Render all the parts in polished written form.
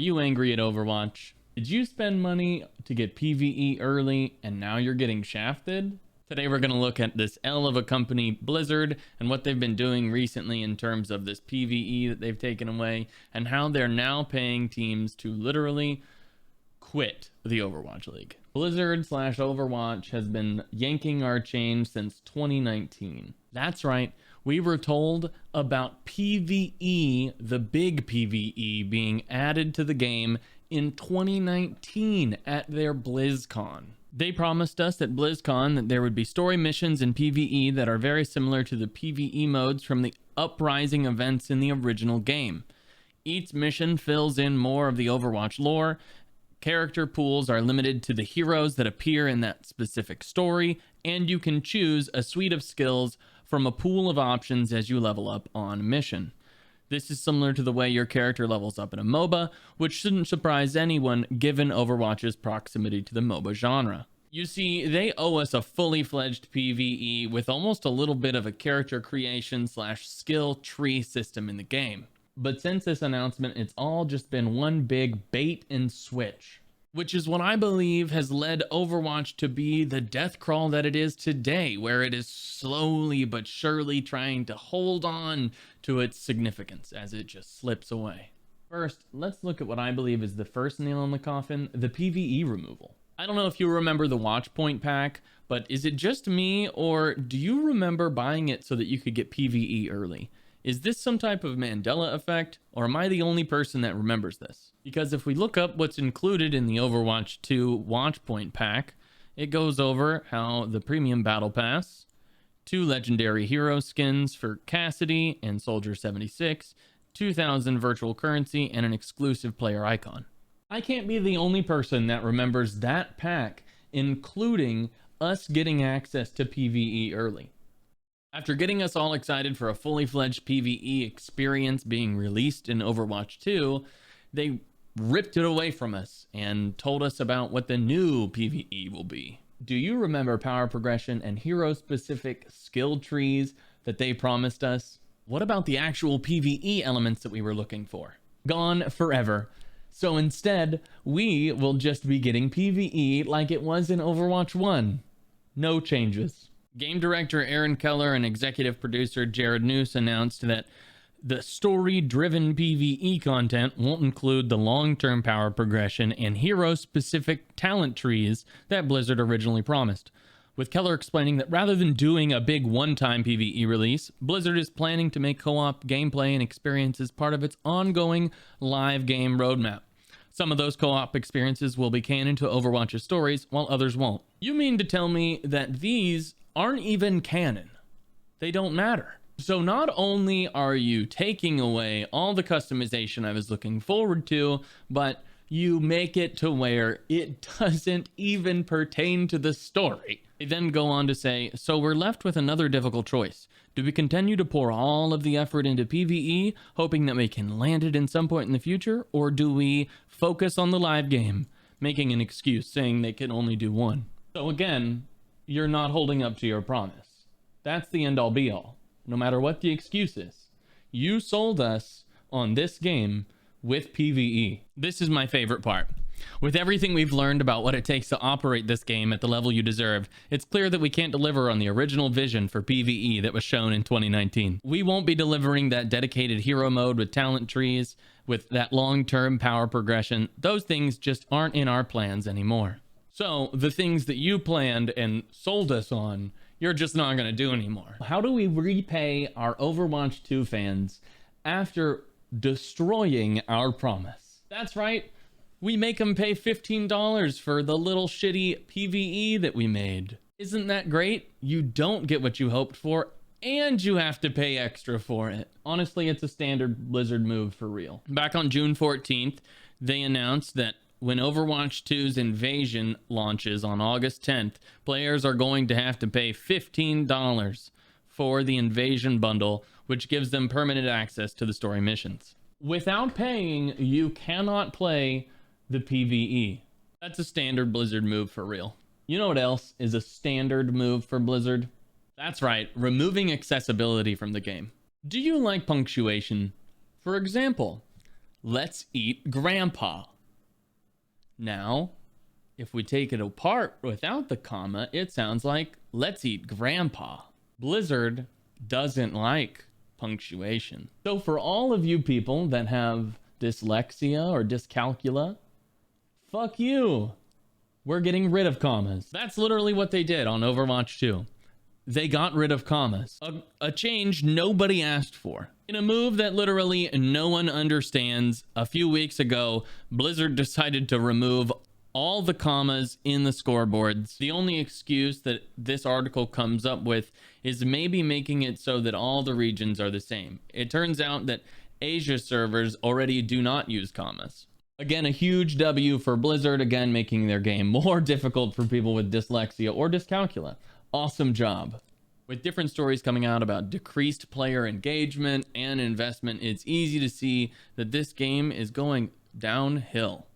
you angry at Overwatch? Did you spend money to get PvE early and now you're getting shafted? Today we're going to look at this L of a company, Blizzard, and what they've been doing recently in terms of this PvE that they've taken away and how they're now paying teams to literally quit the Overwatch League. Blizzard / Overwatch has been yanking our chain since 2019. That's right. We were told about PvE, the big PvE, being added to the game in 2019 at their BlizzCon. They promised us at BlizzCon that there would be story missions in PvE that are very similar to the PvE modes from the Uprising events in the original game. Each mission fills in more of the Overwatch lore. Character pools are limited to the heroes that appear in that specific story, and you can choose a suite of skills from a pool of options as you level up on a mission. This is similar to the way your character levels up in a MOBA, which shouldn't surprise anyone given Overwatch's proximity to the MOBA genre. You see, they owe us a fully fledged PvE with almost a little bit of a character creation / skill tree system in the game. But since this announcement, it's all just been one big bait and switch, which is what I believe has led Overwatch to be the death crawl that it is today, where it is slowly but surely trying to hold on to its significance as it just slips away. First, let's look at what I believe is the first nail in the coffin, the PvE removal. I don't know if you remember the Watchpoint pack, but is it just me, or do you remember buying it so that you could get PvE early? Is this some type of Mandela effect, or am I the only person that remembers this? Because if we look up what's included in the Overwatch 2 Watchpoint pack, it goes over how the premium battle pass, 2 legendary hero skins for Cassidy and Soldier 76, 2,000 virtual currency, and an exclusive player icon. I can't be the only person that remembers that pack, including us getting access to PvE early. After getting us all excited for a fully fledged PvE experience being released in Overwatch 2, they ripped it away from us and told us about what the new PvE will be. Do you remember power progression and hero-specific skill trees that they promised us? What about the actual PvE elements that we were looking for? Gone forever. So instead, we will just be getting PvE like it was in Overwatch 1. No changes. Game director Aaron Keller and executive producer Jared Noose announced that the story-driven PvE content won't include the long-term power progression and hero-specific talent trees that Blizzard originally promised, with Keller explaining that rather than doing a big one-time PvE release, Blizzard is planning to make co-op gameplay and experiences part of its ongoing live game roadmap. Some of those co-op experiences will be canon to Overwatch's stories, while others won't. You mean to tell me that these aren't even canon? They don't matter. So not only are you taking away all the customization I was looking forward to, but you make it to where it doesn't even pertain to the story. They then go on to say, so we're left with another difficult choice. Do we continue to pour all of the effort into PvE, hoping that we can land it in some point in the future, or do we focus on the live game, making an excuse saying they can only do one? So again, you're not holding up to your promise. That's the end all be all. No matter what the excuse is, you sold us on this game with PvE. This is my favorite part. With everything we've learned about what it takes to operate this game at the level you deserve, it's clear that we can't deliver on the original vision for PvE that was shown in 2019. We won't be delivering that dedicated hero mode with talent trees, with that long-term power progression. Those things just aren't in our plans anymore. So the things that you planned and sold us on, you're just not going to do anymore. How do we repay our Overwatch 2 fans after destroying our promise? That's right. We make them pay $15 for the little shitty PvE that we made. Isn't that great? You don't get what you hoped for, and you have to pay extra for it. Honestly, it's a standard Blizzard move for real. Back on June 14th, they announced that when Overwatch 2's Invasion launches on August 10th, players are going to have to pay $15 for the Invasion bundle, which gives them permanent access to the story missions. Without paying, you cannot play the PvE. That's a standard Blizzard move for real. You know what else is a standard move for Blizzard? That's right, removing accessibility from the game. Do you like punctuation? For example, let's eat grandpa. Now, if we take it apart without the comma, it sounds like let's eat grandpa. Blizzard doesn't like punctuation. So for all of you people that have dyslexia or dyscalculia, fuck you. We're getting rid of commas. That's literally what they did on Overwatch 2. They got rid of commas. A change nobody asked for. In a move that literally no one understands, a few weeks ago, Blizzard decided to remove all the commas in the scoreboards. The only excuse that this article comes up with is maybe making it so that all the regions are the same. It turns out that Asia servers already do not use commas. Again, a huge W for Blizzard, again, making their game more difficult for people with dyslexia or dyscalculia. Awesome job. With different stories coming out about decreased player engagement and investment, it's easy to see that this game is going downhill.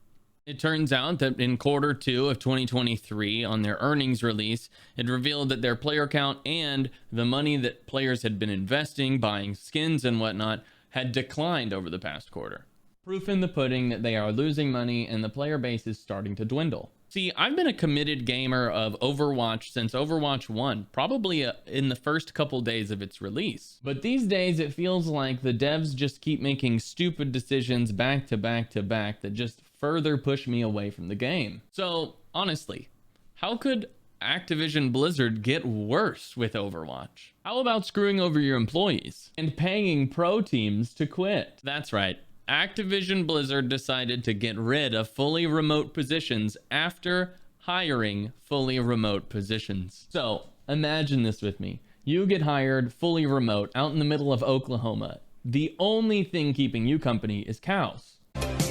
It turns out that in quarter 2 of 2023, on their earnings release, it revealed that their player count and the money that players had been investing, buying skins and whatnot, had declined over the past quarter. Proof in the pudding that they are losing money and the player base is starting to dwindle. See, I've been a committed gamer of Overwatch since Overwatch 1, probably in the first couple days of its release. But these days it feels like the devs just keep making stupid decisions back to back to back that just further push me away from the game. So, honestly, how could Activision Blizzard get worse with Overwatch? How about screwing over your employees and paying pro teams to quit? That's right. Activision Blizzard decided to get rid of fully remote positions after hiring fully remote positions. So imagine this with me. You get hired fully remote out in the middle of Oklahoma. The only thing keeping you company is cows.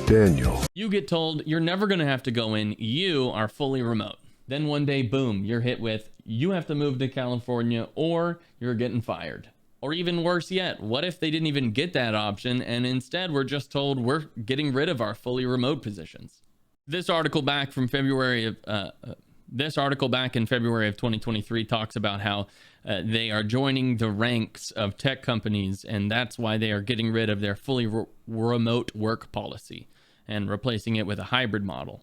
Daniel. You get told you're never going to have to go in. You are fully remote. Then one day, boom, you're hit with, you have to move to California or you're getting fired. Or even worse yet, what if they didn't even get that option and instead we're just told we're getting rid of our fully remote positions? This article back in February of 2023 talks about how they are joining the ranks of tech companies, and that's why they are getting rid of their fully remote work policy and replacing it with a hybrid model.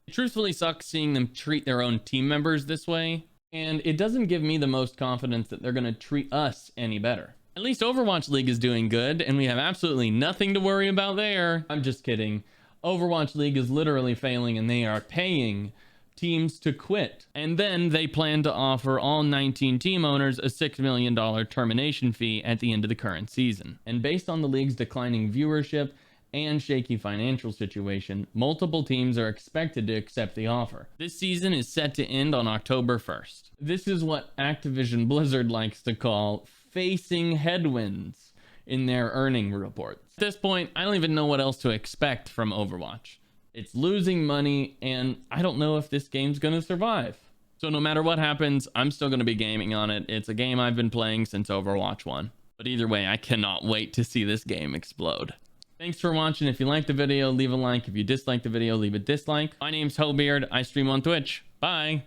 It truthfully sucks seeing them treat their own team members this way. And it doesn't give me the most confidence that they're going to treat us any better. At least Overwatch League is doing good, and we have absolutely nothing to worry about there. I'm just kidding. Overwatch League is literally failing, and they are paying teams to quit. And then they plan to offer all 19 team owners a $6 million termination fee at the end of the current season. And based on the league's declining viewership and shaky financial situation, multiple teams are expected to accept the offer. This season is set to end on October 1st. This is what Activision Blizzard likes to call facing headwinds in their earning reports. At this point, I don't even know what else to expect from Overwatch. It's losing money, and I don't know if this game's gonna survive. So no matter what happens, I'm still gonna be gaming on it. It's a game I've been playing since Overwatch 1. But either way, I cannot wait to see this game explode. Thanks for watching. If you liked the video, leave a like. If you disliked the video, leave a dislike. My name's HoeBeard. I stream on Twitch. Bye.